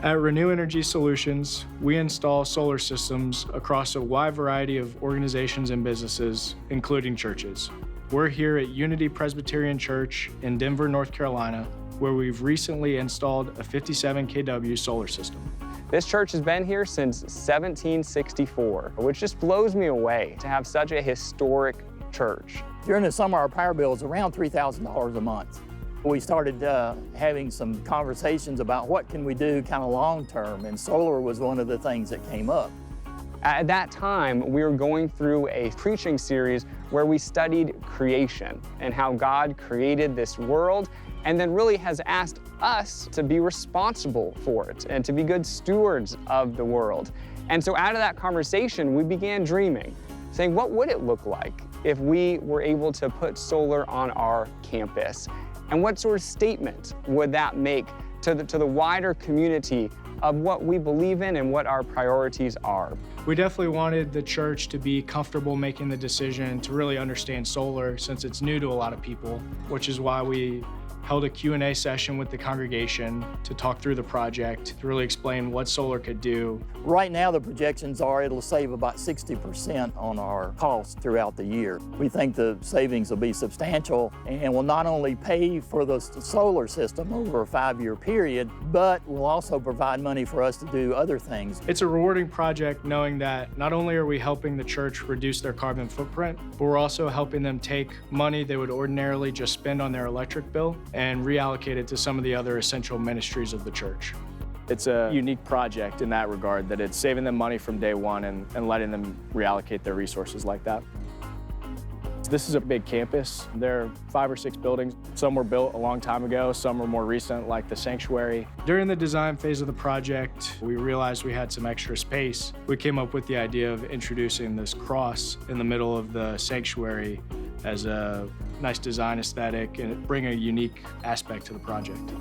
At Renew Energy Solutions, we install solar systems across a wide variety of organizations and businesses, including churches. We're here at Unity Presbyterian Church in Denver, North Carolina, where we've recently installed a 57 kW solar system. This church has been here since 1764, which just blows me away to have such a historic church. During the summer, our power bill is around $3,000 a month. We started having some conversations about what can we do kind of long term, and solar was one of the things that came up. At that time, we were going through a preaching series where we studied creation and how God created this world and then really has asked us to be responsible for it and to be good stewards of the world. And so out of that conversation, we began dreaming, saying, what would it look like if we were able to put solar on our campus? And what sort of statement would that make to the wider community of what we believe in and what our priorities are? We definitely wanted the church to be comfortable making the decision to really understand solar, since it's new to a lot of people, which is why we held a Q&A session with the congregation to talk through the project, to really explain what solar could do. Right now, the projections are it'll save about 60% on our costs throughout the year. We think the savings will be substantial and will not only pay for the solar system over a 5-year period, but will also provide money for us to do other things. It's a rewarding project knowing that not only are we helping the church reduce their carbon footprint, but we're also helping them take money they would ordinarily just spend on their electric bill and reallocate it to some of the other essential ministries of the church. It's a unique project in that regard, that it's saving them money from day one and letting them reallocate their resources like that. This is a big campus. There are 5 or 6 buildings. Some were built a long time ago, some were more recent, like the sanctuary. During the design phase of the project, we realized we had some extra space. We came up with the idea of introducing this cross in the middle of the sanctuary as a nice design aesthetic and bring a unique aspect to the project.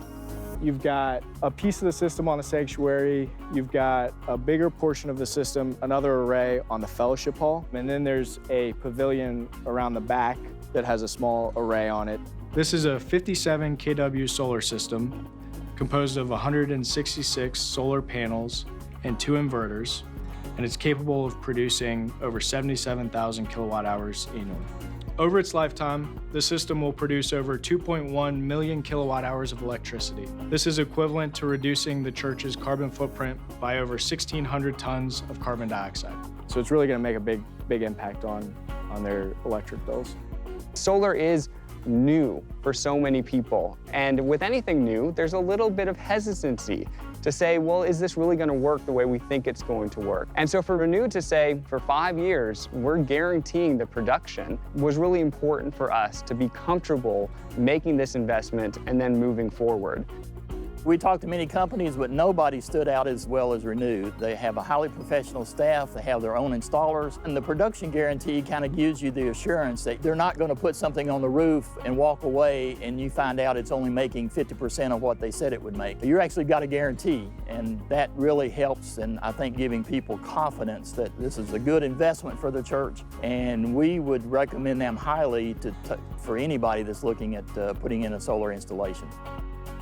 You've got a piece of the system on the sanctuary, you've got a bigger portion of the system, another array on the fellowship hall, and then there's a pavilion around the back that has a small array on it. This is a 57 kW solar system composed of 166 solar panels and 2 inverters, and it's capable of producing over 77,000 kilowatt hours annually. Over its lifetime, the system will produce over 2.1 million kilowatt hours of electricity. This is equivalent to reducing the church's carbon footprint by over 1,600 tons of carbon dioxide. So it's really going to make a big impact on their electric bills. Solar is new for so many people. And with anything new, there's a little bit of hesitancy to say, well, is this really going to work the way we think it's going to work? And so for Renew to say, for 5 years, we're guaranteeing the production, was really important for us to be comfortable making this investment and then moving forward. We talked to many companies, but nobody stood out as well as Renew. They have a highly professional staff, they have their own installers, and the production guarantee kind of gives you the assurance that they're not going to put something on the roof and walk away and you find out it's only making 50% of what they said it would make. You actually got a guarantee, and that really helps, and I think giving people confidence that this is a good investment for the church, and we would recommend them highly for anybody that's looking at putting in a solar installation.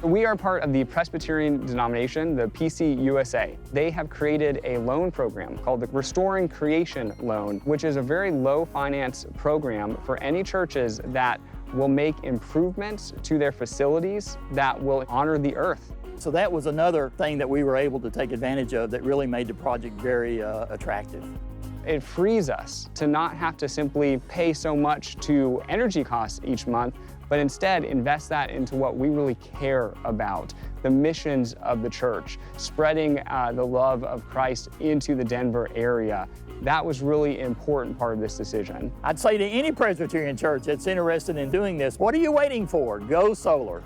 We are part of the Presbyterian denomination, the PCUSA. They have created a loan program called the Restoring Creation Loan, which is a very low finance program for any churches that will make improvements to their facilities that will honor the earth. So that was another thing that we were able to take advantage of that really made the project very attractive. It frees us to not have to simply pay so much to energy costs each month, but instead invest that into what we really care about, the missions of the church, spreading the love of Christ into the Denver area. That was really an important part of this decision. I'd say to any Presbyterian church that's interested in doing this, what are you waiting for? Go solar.